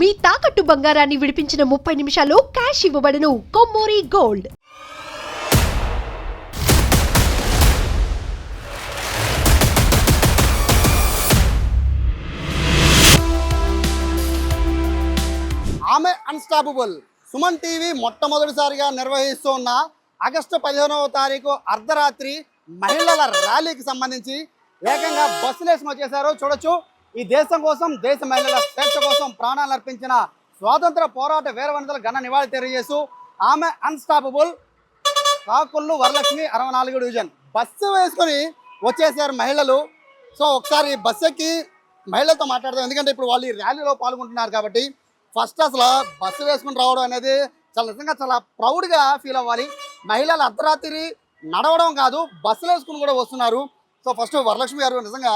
మీ తాకట్టు బంగారాన్ని విడిపించిన 30 నిమిషాల్లో క్యాష్ ఇవ్వబడును. కొమ్మూరి గోల్డ్. ఆమె అన్స్టాపబుల్. సుమన్ టీవీ మొట్టమొదటిసారిగా నిర్వహిస్తున్న ఆగస్టు 15వ తారీఖు అర్ధరాత్రి మహిళల ర్యాలీకి సంబంధించి ఏకంగా బస్సులు వేసుకుని వచ్చేసారు. చూడొచ్చు, ఈ దేశం కోసం, దేశ మహిళల స్వేచ్ఛ కోసం ప్రాణాలు అర్పించిన స్వాతంత్ర పోరాట వీరవనితల ఘన నివాళి తెలియజేస్తూ ఆమె అన్స్టాపబుల్ కాకుళ్ళు వరలక్ష్మి 64 డివిజన్ బస్సు వేసుకొని వచ్చేసారు మహిళలు. సో ఒకసారి బస్సు ఎక్కి మహిళలతో మాట్లాడదాం, ఎందుకంటే ఇప్పుడు వాళ్ళు ఈ ర్యాలీలో పాల్గొంటున్నారు కాబట్టి. ఫస్ట్ అసలు బస్సు వేసుకుని రావడం అనేది నిజంగా చాలా ప్రౌడ్గా ఫీల్ అవ్వాలి. మహిళలు అర్ధరాత్రి నడవడం కాదు, బస్సులు వేసుకుని కూడా వస్తున్నారు. సో ఫస్ట్ వరలక్ష్మి గారు, నిజంగా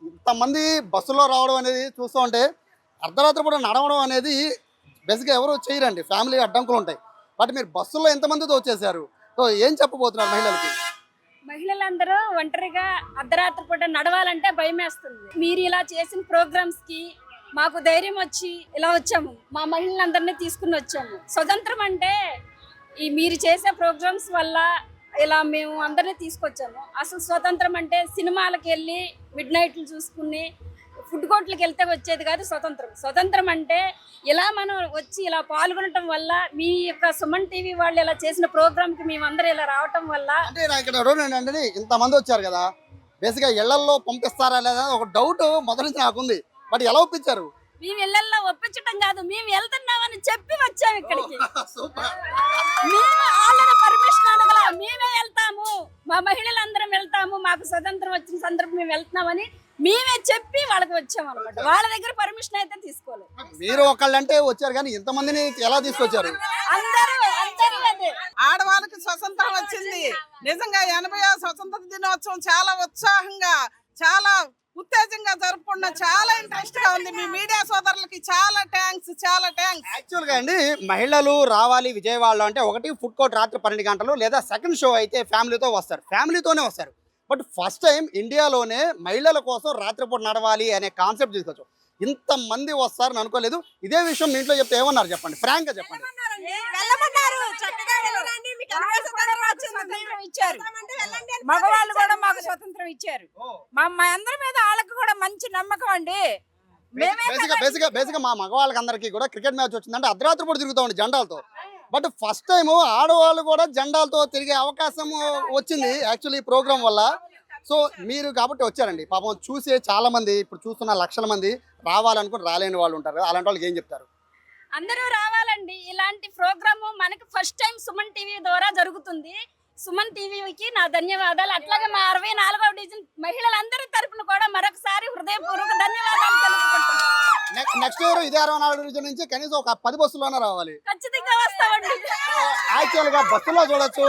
ఇంతమంది బస్సులో రావడం అనేది చూస్తూ ఉంటే అర్ధరాత్రి కూడా నడవడం అనేది బేసిక్గా ఎవరు చేయరండి, ఫ్యామిలీ అడ్డంకులు ఉంటాయి. బట్ మీరు బస్సుల్లో ఎంతమందితో వచ్చేసారు? సో ఏం చెప్పబోతున్నారు మహిళలకి? మహిళలందరూ ఒంటరిగా అర్ధరాత్రి పూట నడవాలంటే భయం వేస్తుంది. మీరు ఇలా చేసిన ప్రోగ్రామ్స్ కి మాకు ధైర్యం వచ్చి ఇలా వచ్చాము, మా మహిళలందరినీ తీసుకుని వచ్చాము. స్వతంత్రం అంటే ఈ మీరు చేసే ప్రోగ్రామ్స్ వల్ల ఇలా మేము అందరినీ తీసుకొచ్చాము. అసలు స్వతంత్రం అంటే సినిమాలకు వెళ్ళి మిడ్ నైట్లు చూసుకుని ఫుడ్ కోర్ట్లకు వెళ్తే వచ్చేది కాదు స్వతంత్రం. స్వతంత్రం అంటే ఇలా మనం వచ్చి ఇలా పాల్గొనటం వల్ల, మీ యొక్క సుమన్ టీవీ వాళ్ళు ఇలా చేసిన ప్రోగ్రామ్కి మేమందరూ ఇలా రావటం వల్ల. అంటే ఇక్కడ ఇంతమంది వచ్చారు కదా, బేసిక్గా ఇళ్లల్లో పంపిస్తారా లేదా ఒక డౌట్ మొదటి నుంచి నాకుంది. బట్ ఎలా ఒప్పించారు? మేము ఇళ్లలో ఒప్పించటం కాదు, మేము వెళ్తున్నామని చెప్పి వచ్చాము ఇక్కడికి. మేము వాళ్ళని పర్మిషన్ అడగల, మేమే వెళ్తాము, మా మహిళలందరం వెళ్తాము, మాకు స్వతంత్రం వచ్చిన సందర్భం మేము వెళ్తున్నామని మేమే చెప్పి వాళ్ళకి వచ్చాము అనమాట. వాళ్ళ దగ్గర పర్మిషన్ అయితే తీసుకోలేదు. మీరు ఒకళ్ళంటే వచ్చారు కానీ ఇంతమందిని ఎలా తీసుకొచ్చారు? అందరూ ఆడవాళ్ళకి స్వతంత్రం వచ్చింది. నిజంగా 80వ స్వతంత్ర దినోత్సవం చాలా ఉత్సాహంగా, చాలా ఉత్తేజంగా జరుపుకున్న, చాలా ఇంట్రెస్ట్ గా ఉంది. మీ మీడియా సోదరులకి చాలా థ్యాంక్స్. యాక్చువల్ గా అండి, మహిళలు రావాలి విజయవాడలో అంటే ఒకటి ఫుడ్ కోర్ట్ రాత్రి 12 గంటలు, లేదా సెకండ్ షో అయితే ఫ్యామిలీతో వస్తారు, ఫ్యామిలీతోనే వస్తారు. బట్ ఫస్ట్ టైం ఇండియాలోనే మహిళల కోసం రాత్రిపూట నడవాలి అనే కాన్సెప్ట్ తీసుకొచ్చు. ఇంతమంది వస్తారని అనుకోలేదు. ఇదే విషయం మీ ఇంట్లో చెప్తే ఏమన్నారు చెప్పండి, ఫ్రాంక్ గా చెప్పండి. మగవాళ్ళు కూడా మాకు స్వతంత్రం ఇచ్చారు. మా అందరి మీద వాళ్ళకి కూడా మంచి నమ్మకం అండి. బేసిక్గా మా మగవాళ్ళకి అందరికీ కూడా క్రికెట్ మ్యాచ్ వచ్చిందంటే అర్ధరాత్రి పూట తిరుగుతామండి జెండాలతో. బట్ ఫస్ట్ టైం ఆడవాళ్ళు కూడా జెండాలతో తిరిగే అవకాశం వచ్చింది యాక్చువల్లీ ఈ ప్రోగ్రామ్ వల్ల. సో మీరు కాబట్టి వచ్చారండి. పాపం చూసే చాలా మంది, ఇప్పుడు చూస్తున్న లక్షల మంది రావాలనుకుని రాలేని వాళ్ళు ఉంటారు. అలాంటి వాళ్ళకి ఏం చెప్తారు? అందరూ రావాలండి. ఇలాంటి ప్రోగ్రామ్ మనకి ఫస్ట్ టైం సుమన్ టీవీ ద్వారా జరుగుతుంది. సుమన్ టీవీకి నా ధన్యవాదాలు. అట్లాగే మా 64వ డివిజన్ మహిళలందరి తరపున కూడా మరొకసారి హృదయపూర్వక ధన్యవాదాలు తెలుపుకుంటున్నాను. నెక్స్ట్ ఇయర్ ఇదే 64వ డివిజన్ నుంచి కనీసం ఒక 10 బస్సుల్లోనే రావాలి. ఖచ్చితంగా వస్తామండి. యాక్చువల్ గా బస్సులో చూడొచ్చు,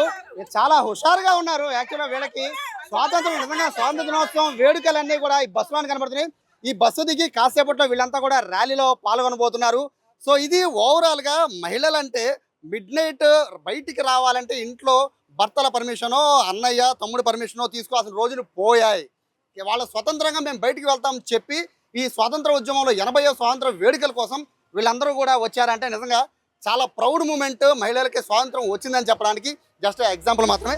చాలా హుషారుగా ఉన్నారు. యాక్చువల్ గా వీళ్ళకి స్వాతంత్రం, నిజంగా స్వాతంత్ర దినోత్సవం వేడుకలన్నీ కూడా ఈ బస్సులోనే కనబడుతున్నాయి. ఈ బస్సు దిగి కాసేపట్లో వీళ్ళంతా కూడా ర్యాలీలో పాల్గొనబోతున్నారు. సో ఇది ఓవరాల్ గా మహిళలంటే మిడ్ నైట్ బయటికి రావాలంటే ఇంట్లో భర్తల పర్మిషనో, అన్నయ్య తమ్ముడి పర్మిషనో తీసుకోవాల్సిన రోజులు పోయాయి. వాళ్ళ స్వతంత్రంగా మేము బయటికి వెళ్తాం చెప్పి ఈ స్వాతంత్ర ఉద్యమంలో 80వ స్వాతంత్ర వేడుకల కోసం వీళ్ళందరూ కూడా వచ్చారంటే నిజంగా చాలా ప్రౌడ్ మూమెంట్. మహిళలకి స్వాతంత్రం వచ్చిందని చెప్పడానికి జస్ట్ ఎగ్జాంపుల్ మాత్రమే.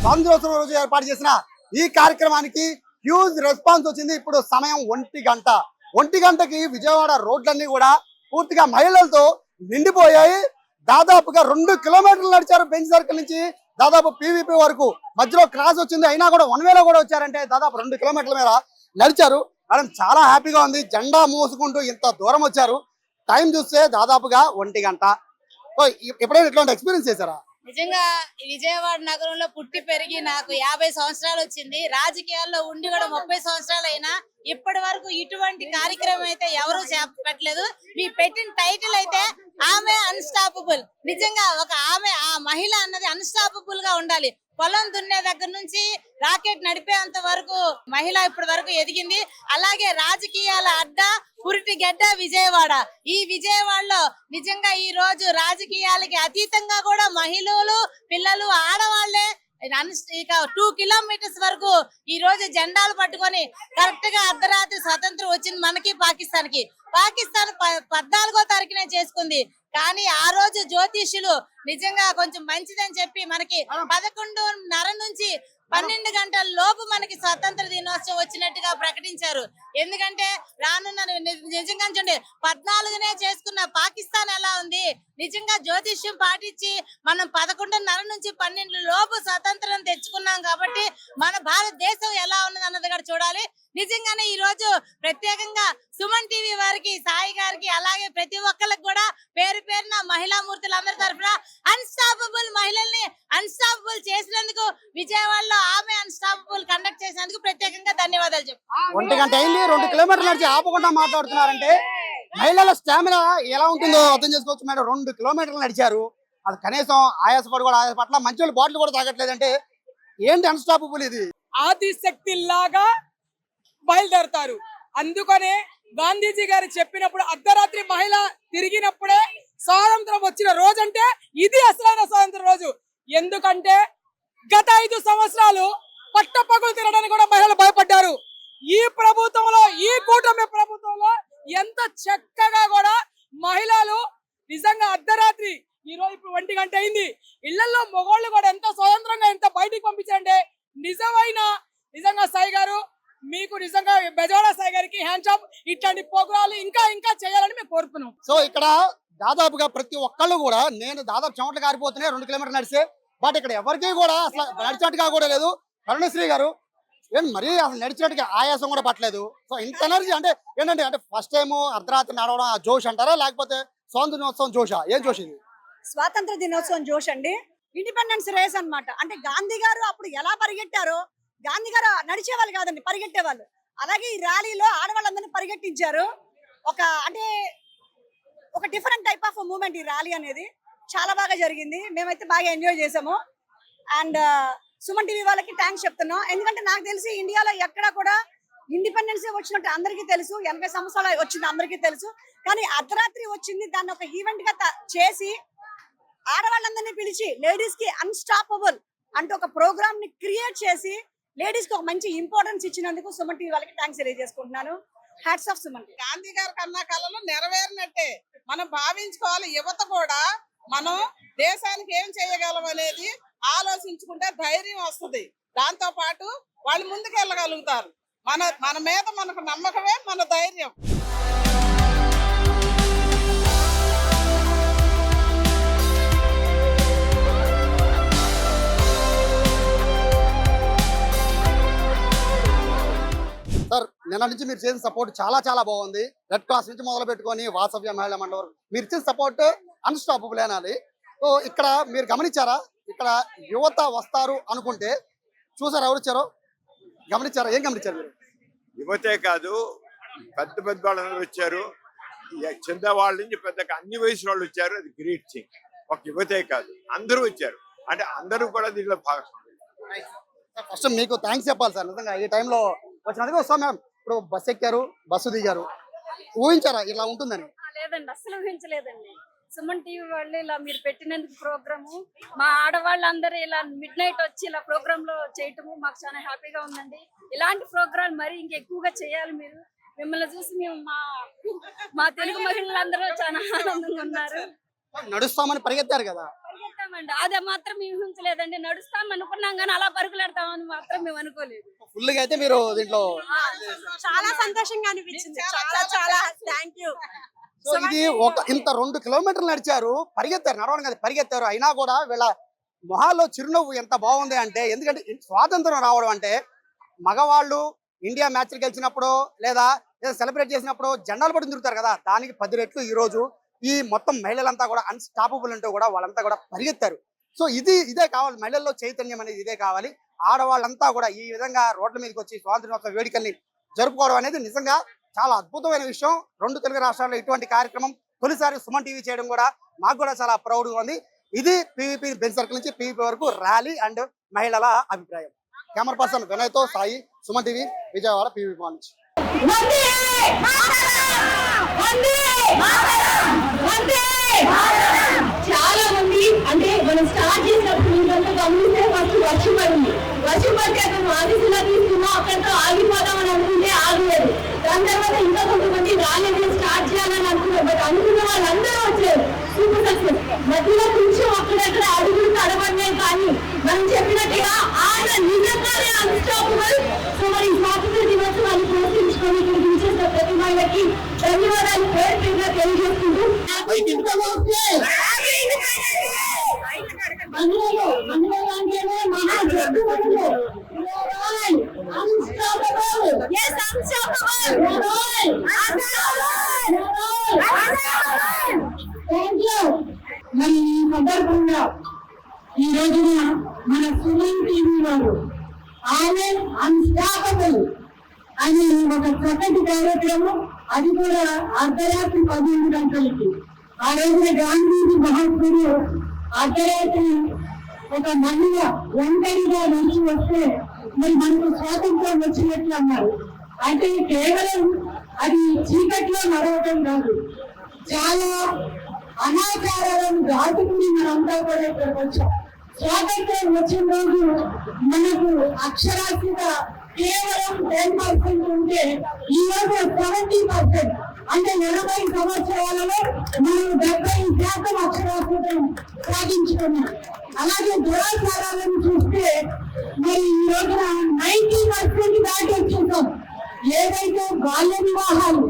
స్వాతంత్రోత్సవం రోజు ఏర్పాటు చేసిన ఈ కార్యక్రమానికి హ్యూజ్ రెస్పాన్స్ వచ్చింది. ఇప్పుడు సమయం 1 గంట. 1 గంటకి విజయవాడ రోడ్లన్నీ కూడా పూర్తిగా మహిళలతో నిండిపోయాయి. దాదాపుగా 2 కిలోమీటర్లు నడిచారు. బెంచ్ సర్కిల్ నుంచి దాదాపు పీవీపీ వరకు. మధ్యలో క్రాస్ వచ్చింది, అయినా కూడా 1 వేలో కూడా వచ్చారంటే దాదాపు 2 కిలోమీటర్ల మీద నడిచారు. మేడం చాలా హ్యాపీగా ఉంది, జెండా మోసుకుంటూ ఇంత దూరం వచ్చారు. టైం చూస్తే దాదాపుగా 1 గంట. ఎప్పుడైనా ఇట్లాంటి ఎక్స్పీరియన్స్ చేశారా? నిజంగా విజయవాడ నగరంలో పుట్టి పెరిగి నాకు 50 సంవత్సరాలు వచ్చింది. రాజకీయాల్లో ఉండి కూడా 30 సంవత్సరాలు అయినా ఇప్పటి వరకు ఇటువంటి కార్యక్రమం అయితే ఎవరు పెట్టలేదు. మీ పెట్టిన టైటిల్ అయితే ఆమె అన్స్టాపబుల్. నిజంగా ఒక ఆమె, ఆ మహిళ అన్నది అన్స్టాపబుల్ గా ఉండాలి. పొలం దున్నే దగ్గర నుంచి రాకెట్ నడిపేంత వరకు మహిళ ఇప్పటి వరకు ఎదిగింది. అలాగే రాజకీయాల అడ్డ పురిటి గడ్డ విజయవాడ. ఈ విజయవాడలో నిజంగా ఈ రోజు రాజకీయాలకి అతీతంగా కూడా మహిళలు, పిల్లలు, ఆడవాళ్లే ఇక 2 కిలోమీటర్స్ వరకు ఈ రోజు జెండాలు పట్టుకొని కరెక్ట్ గా అర్ధరాత్రి స్వతంత్రం వచ్చింది మనకి పాకిస్తాన్ కి. పాకిస్తాన్ 14వ తారీఖునే చేసుకుంది. కానీ ఆ రోజు జ్యోతిష్యులు నిజంగా కొంచెం మంచిదని చెప్పి మనకి 11:30 నుంచి 12 గంటల లోపు మనకి స్వతంత్ర దినోత్సవం వచ్చినట్టుగా ప్రకటించారు. ఎందుకంటే రానున్న నిజంగా చూడండి 14నే చేసుకున్న పాకిస్తాన్ ఎలా ఉంది. నిజంగా జ్యోతిష్యం పాటించి మనం 11:30 నుంచి 12 లోపు స్వతంత్రం తెచ్చుకున్నాం కాబట్టి మన భారతదేశం ఎలా ఉన్నది అన్నది కూడా చూడాలి. నిజంగానే ఈ రోజు ప్రత్యేకంగా సుమన్ టీవీ వారికి, సాయి గారికి, అలాగే ప్రతి ఒక్కరికి కూడా పేరు పేరున మహిళా మూర్తులందరి తరఫున అన్స్టాపబుల్ మహిళల్ని అన్స్టాపబుల్ చేసినందుకు, విజయవాడలో ఆమె అన్స్టాపబుల్ కండక్ట్ చేసినందుకు ప్రత్యేకంగా ధన్యవాదాలు చెప్తాను. 1 గంట అయింది, 2 కిలోమీటర్లు నడిచి ఆపకుండా మాట్లాడుతున్నారంటే మహిళల స్టామినా ఎలా ఉంటుందో అర్థం చేసుకోవచ్చు మేడం. 2 కిలోమీటర్లు నడిచారు, అది కనీసం ఆయాసపడి కూడా ఆయాసపట్ల మంచి వాళ్ళు బాటిల్ కూడా తాగట్లేదంటే ఏంటి అన్స్టాపబుల్ ఇది? ఆదిశక్తి లాగా బయలుదేరతారు. అందుకనే గాంధీజీ గారు చెప్పినప్పుడు అర్ధరాత్రి మహిళ తిరిగినప్పుడే స్వాతంత్రం వచ్చిన రోజు అంటే ఇది అసలైన స్వాతంత్ర రోజు. ఎందుకంటే గత 5 సంవత్సరాలు పట్టపగలు తినడానికి కూడా మహిళలు భయపడ్డారు. ఈ ప్రభుత్వంలో, ఈ కూటమి ప్రభుత్వంలో ఎంత చక్కగా కూడా మహిళలు నిజంగా అర్ధరాత్రి, ఈ రోజు ఇప్పుడు 1 గంట అయింది, ఇళ్లలో మగవాళ్ళు కూడా ఎంత స్వతంత్రంగా ఎంత బయటికి పంపించండి. నిజంగా సాయి గారు, మీకు నిజంగా బెజవాడ సాయి గారికి హ్యాండ్స్ ఆఫ్. ఇట్లాంటి ప్రోగ్రాలు ఇంకా ఇంకా చేయాలని మేము కోరుకున్నాం. సో ఇక్కడ దాదాపుగా ప్రతి ఒక్కళ్ళు కూడా, నేను దాదాపు చెమటలు కారిపోతున్నాయి 2 కిలోమీటర్లు నడిచే, బట్ ఇక్కడ ఎవరికి కూడా అసలు నడిచినట్టుగా కూడా లేదు. కరుణశ్రీ గారు మరీ అసలు నడిచినట్టుగా ఆయాసం కూడా పట్టలేదు. సో ఇంత ఎనర్జీ అంటే ఏంటంటే, అంటే ఫస్ట్ టైం అర్ధరాత్రి నడవడం ఆ జోష్ అంటారా, లేకపోతే స్వాతంత్ర దినోత్సవం జోషా? ఏం జోష్ ఇది? స్వాతంత్ర దినోత్సవం జోష్ అండి. ఇండిపెండెన్స్ రేస్ అన్నమాట. అంటే గాంధీ గారు అప్పుడు ఎలా పరిగెట్టారో, గాంధీ గారు నడిచేవాళ్ళు కాదండి, పరిగెట్టేవాళ్ళు. అలాగే ఈ ర్యాలీలో ఆడవాళ్ళందరినీ పరిగెట్టించారు. అంటే ఒక డిఫరెంట్ టైప్ ఆఫ్ మూమెంట్ ఈ ర్యాలీ అనేది. చాలా బాగా జరిగింది, మేమైతే బాగా ఎంజాయ్ చేసాము. అండ్ సుమన్ టీవీ వాళ్ళకి థ్యాంక్స్ చెప్తున్నాం. ఎందుకంటే నాకు తెలిసి ఇండియాలో ఎక్కడ కూడా ఇండిపెండెన్స్ వచ్చినట్టు అందరికీ తెలుసు, 80 సంవత్సరాలు వచ్చింది అందరికీ తెలుసు. కానీ అర్ధరాత్రి వచ్చింది, దాన్ని ఒక ఈవెంట్ గా చేసి ఆడవాళ్ళందరినీ పిలిచి లేడీస్ కి అన్స్టాపబుల్ అంటూ ఒక ప్రోగ్రామ్ ని క్రియేట్ చేసి లేడీస్ కి ఒక మంచి ఇంపార్టెన్స్ ఇచ్చినందుకు సుమన్ టీవీ వాళ్ళకి థ్యాంక్స్ తెలియజేసుకుంటున్నాను. Hats off Suman. గాంధీ గారి కన్నా కళలు నెరవేరినట్టే మనం భావించుకోవాలి. యువత కూడా మనం దేశానికి ఏం చేయగలం అనేది ఆలోచించుకుంటే ధైర్యం వస్తుంది. దాంతో పాటు వాళ్ళు ముందుకు వెళ్ళగలుగుతారు. మన మీద మనకు నమ్మకమే మన ధైర్యం. సార్, నిన్న నుంచి మీరు చేసిన సపోర్ట్ చాలా చాలా బాగుంది. రెడ్ క్రాస్ నుంచి మొదలు పెట్టుకొని వాసవ్య మహిళా మండలి వరకు మీరు ఇచ్చిన సపోర్ట్ అన్స్టాపబుల్ అనాలి. సో ఇక్కడ మీరు గమనించారా, ఇక్కడ యువత వస్తారు అనుకుంటే చూసారా, ఎవరు వచ్చారో గమనించారా? ఏం గమనించారు మీరు? యువతే కాదు, పెద్ద పెద్ద వాళ్ళందరూ వచ్చారు. చిన్న వాళ్ళ నుంచి పెద్దగా అన్ని వయసు వాళ్ళు వచ్చారు. అది గ్రేట్ థింగ్. ఒక యువతే కాదు, అందరూ వచ్చారు. అంటే అందరూ కూడా దీంట్లో భాగస్వామ్యం. ఫస్ట్ మీకు థ్యాంక్స్ చెప్పాలి సార్. నిజంగా ఈ టైంలో వచ్చినందుకు వస్తాం. మ్యామ్, ఇప్పుడు బస్సు ఎక్కారు, బస్సు దిగారు, ఊహించారా ఇలా ఉంటుందని? లేదండి, అసలు ఊహించలేదండి. సుమన్ టీవీ వాళ్ళు ఇలా మీరు పెట్టినందుకు ప్రోగ్రాము, మా ఆడవాళ్ళందరూ ఇలా మిడ్ నైట్ వచ్చి ఇలా ప్రోగ్రామ్ లో చేయటము మాకు చాలా హ్యాపీగా ఉందండి. ఇలాంటి ప్రోగ్రాం మరి ఇంకెక్కువగా చేయాలి. మీరు మిమ్మల్ని చూసి మేము మా తెలుగు మహిళలందరూ చాలా ఆనందంగా ఉన్నారు. నడుస్తామని పరిగెత్తారు కదా? పరిగెత్తామండి, అదే మాత్రం మేము ఊహించలేదండి. నడుస్తాం అనుకున్నాం కానీ అలా పరుగులాడతామని మాత్రం మేము అనుకోలేదు. ఫుల్ గా అయితే మీరు దీంట్లో చాలా సంతోషంగా అనిపించింది. చాలా చాలా థ్యాంక్ యూ. సో ఇది ఇంత 2 కిలోమీటర్లు నడిచారు, పరిగెత్తారు, నడవడం కదా పరిగెత్తారు. అయినా కూడా వీళ్ళ మొహాల్లో చిరునవ్వు ఎంత బాగుంది అంటే, ఎందుకంటే స్వాతంత్రం రావడం అంటే మగవాళ్ళు ఇండియా మ్యాచ్లు గెలిచినప్పుడు లేదా సెలబ్రేట్ చేసినప్పుడు జెండాలు పట్టుకుని తిరుగుతారు కదా, దానికి 10 రెట్లు ఈ రోజు ఈ మొత్తం మహిళలంతా కూడా అన్స్టాపబుల్ అంటూ కూడా వాళ్ళంతా కూడా పరిగెత్తారు. సో ఇదే కావాలి, మహిళల్లో చైతన్యం అనేది ఇదే కావాలి. ఆడవాళ్ళంతా కూడా ఈ విధంగా రోడ్ల మీదకి వచ్చి స్వాతంత్ర వేడుకల్ని జరుపుకోవడం అనేది నిజంగా చాలా అద్భుతమైన విషయం. 2 తెలుగు రాష్ట్రాల్లో ఇటువంటి కార్యక్రమం తొలిసారి సుమన్ టీవీ చేయడం కూడా మాకు కూడా చాలా ప్రౌడ్గా ఉంది. ఇది పీవీపీ బెంచ్ సర్కిల్ నుంచి పీవీపీ వరకు ర్యాలీ అండ్ మహిళల అభిప్రాయం. కెమెరా పర్సన్ వినయ్తో సాయి, సుమన్ టీవీ, విజయవాడ, పీవీపీ మాల్ నుంచి. చాలా మంది అంటే మనం స్టార్ట్ చేసినప్పుడు మీరంతా గమనిస్తే ఫస్ట్ వర్షం పడింది. వర్షం పడితే అతను ఆఫీసులో తీసుకున్నాం, అక్కడితో ఆగిపోదాం అని అనుకుంటే ఆగలేదు. దాని తర్వాత ఇంకా కొంతమంది రాలేదు స్టార్ట్ చేయాలని అనుకున్నారు. బట్ అనుకున్న వాళ్ళందరూ వచ్చారు. Super success. మధ్యలో కొంచెం అక్కడక్కడ అడుగులు తడబడినాయి, కానీ మనం చెప్పినట్టుగా ఆయన నిజంగానే అన్స్టాపబుల్. సో మరి స్వాతంత్ర దినోత్సవాన్ని ప్రోత్సహించుకొని ఇక్కడికి ఇచ్చేసిన ప్రతి మహిళకి ధన్యవాదాలు పేరు పేరుగా తెలియజేసుకుంటూ మరి ఈ సందర్భంగా ఈ రోజున మన సుమన్ టీవీ వారు ఆమె అన్స్టాపబుల్ అని ఒక చక్కటి కార్యక్రమం, అది కూడా అర్ధరాత్రి 11 గంటలకి. ఆ రోజున గాంధీజీ మహాత్ముడు అర్ధరాత్రి ఒక మహిళ ఒంటరిగా నడిచి వస్తే మరి మనకు స్వాతంత్రం వచ్చినట్లు అన్నారు. అంటే కేవలం అది చీకట్లో నడవటం కాదు, చాలా అనాచారాలను దాటుకుని మనంతా కూడా ఇక్కడికి వచ్చాం. స్వాతంత్రం వచ్చిన రోజు మనకు అక్షరాస్యత కేవలం 10% ఉంటే ఈ రోజు 70%, అంటే 80 సంవత్సరాలలో మనం 70% అక్షరాస్యతను సాధించుకున్నాం. అలాగే దురాచారాలను చూస్తే మరి ఈ రోజున 90% దాటి వచ్చేసాం. ఏదైతే బాల్య వివాహాలు,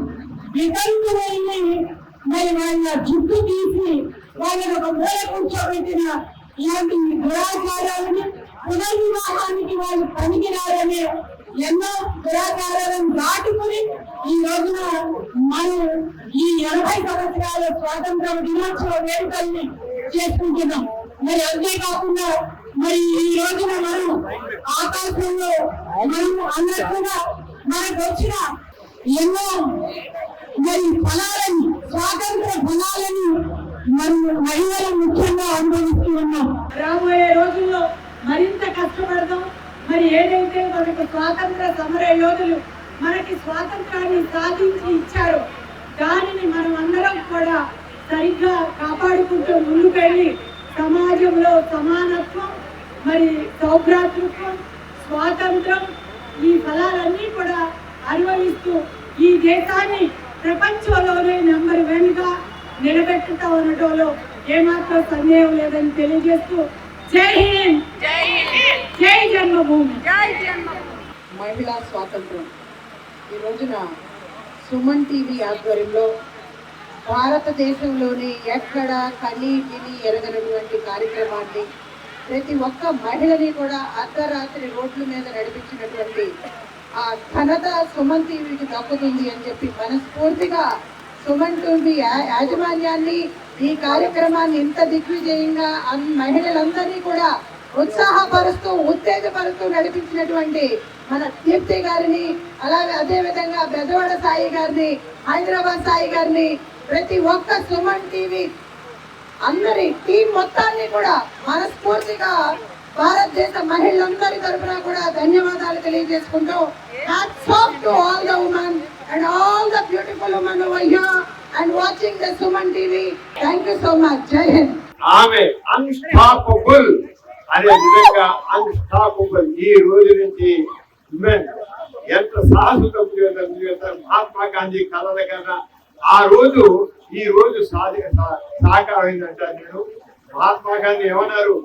వితంతులైన మరి వాళ్ళ జుట్టు తీసి వాళ్ళని ఒక మూల కూర్చోబెట్టిన ఇలాంటి దురాచారాలని, పునర్వివాహానికి వాళ్ళు పనికిరారనే ఎన్నో దురాచారాలను దాటుకుని ఈ రోజున మనం ఈ 80 సంవత్సరాల స్వాతంత్ర దినోత్సవ వేడుకల్ని చేసుకుంటున్నాం. మరి అంతేకాకుండా మరి ఈ రోజున మనం ఆకాశంలో మనం అన్నట్టుగా మనకు వచ్చిన ఎన్నో మరి ఫలాలని, స్వాతంత్ర ఫలాలని మనం మహిళలు ముఖ్యంగా అనుభవిస్తూ ఉన్నాం. రాబోయే రోజుల్లో మరింత కష్టపడదాం. మరి ఏదైతే మనకు స్వాతంత్ర సమర యోధులు మనకి స్వాతంత్రాన్ని సాధించి ఇచ్చారో దానిని మనం అందరం కూడా సరిగ్గా కాపాడుకుంటూ ముందుకెళ్ళి సమాజంలో సమానత్వం, మరి సౌభ్రాతృత్వం, స్వాతంత్రం, ఈ ఫలాలన్నీ కూడా అనుభవిస్తూ ఈ దేశాన్ని ప్రపంచంలోనే నెంబర్ 1 గా నిలబెట్టుతా ఉండటంలో ఏమాత్రం సందేహం లేదని తెలియజేస్తూ జై హింద్, జై జన్మభూమి. మహిళా స్వాతంత్రం ఈ రోజున సుమన్ టీవీ ఆధ్వర్యంలో భారతదేశంలోని ఎక్కడ కని విని ఎరగనటువంటి కార్యక్రమాన్ని ప్రతి ఒక్క మహిళని కూడా అర్ధరాత్రి రోడ్ల మీద నడిపించినటువంటి ఆ ఘనత సుమన్ టీవీకి దక్కుతుంది అని చెప్పి మనస్ఫూర్తిగా సుమన్ టీవీ యాజమాన్యాన్ని, ఈ కార్యక్రమాన్ని ఇంత దిగ్విజయంగా మహిళలందరినీ కూడా ఉత్సాహపరుస్తూ ఉత్తేజపరుస్తూ నడిపించినటువంటి మన దీప్తి గారిని, అలాగే అదే విధంగా బెజవాడ సాయి గారిని, హైదరాబాద్ సాయి గారిని, ప్రతి ఒక్క సుమన్ టీవీ అందరి టీం మొత్తాన్ని కూడా మనస్ఫూర్తిగా భారతదేశ మహిళలందరి తరఫున కూడా ధన్యవాదాలు తెలియజేసుకుంటూ hats off to all the women and all the beautiful women over here and watching the Suman TV. Thank you so much. Jai Hind. ఆమె అన్స్టాపబుల్ అనే విధంగా అన్స్టాపబుల్ ఈ రోజు నుంచి ఉమెన్ ఎంత సాహసం మహాత్మా గాంధీ కలల కన్నా ఆ రోజు ఈ రోజు సాకారైందంటారు. నేను మహాత్మా గాంధీ ఏమన్నారు,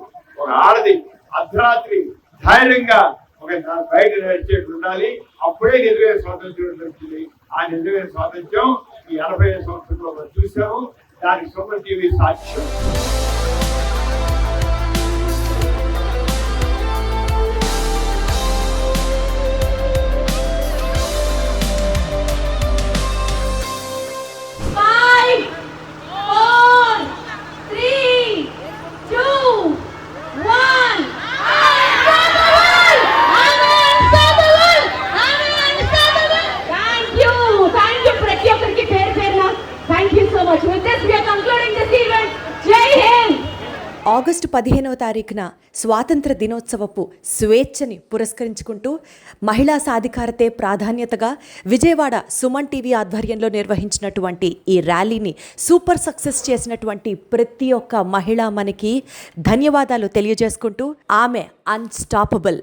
ఒక ఆడది అర్ధరాత్రి ధైర్యంగా ఒక బయట నడిచేట్టు ఉండాలి, అప్పుడే నిజమైన స్వాతంత్ర్యం దొరుకుతుంది. ఆ నిజమైన స్వాతంత్ర్యం ఈ 85 సంవత్సరంలో మనం చూసాము. దానికి సుమన్ టీవీ సాక్ష్యం. With this, we are concluding this event. Jai Hind! August 15వ తారీఖున స్వాతంత్ర దినోత్సవపు స్వేచ్ఛని పురస్కరించుకుంటూ మహిళా సాధికారతే ప్రాధాన్యతగా విజయవాడ సుమన్ టీవీ ఆధ్వర్యంలో నిర్వహించినటువంటి ఈ ర్యాలీని సూపర్ సక్సెస్ చేసినటువంటి ప్రతి ఒక్క మహిళ మనకి ధన్యవాదాలు తెలియజేసుకుంటూ ఆమె అన్స్టాపబుల్.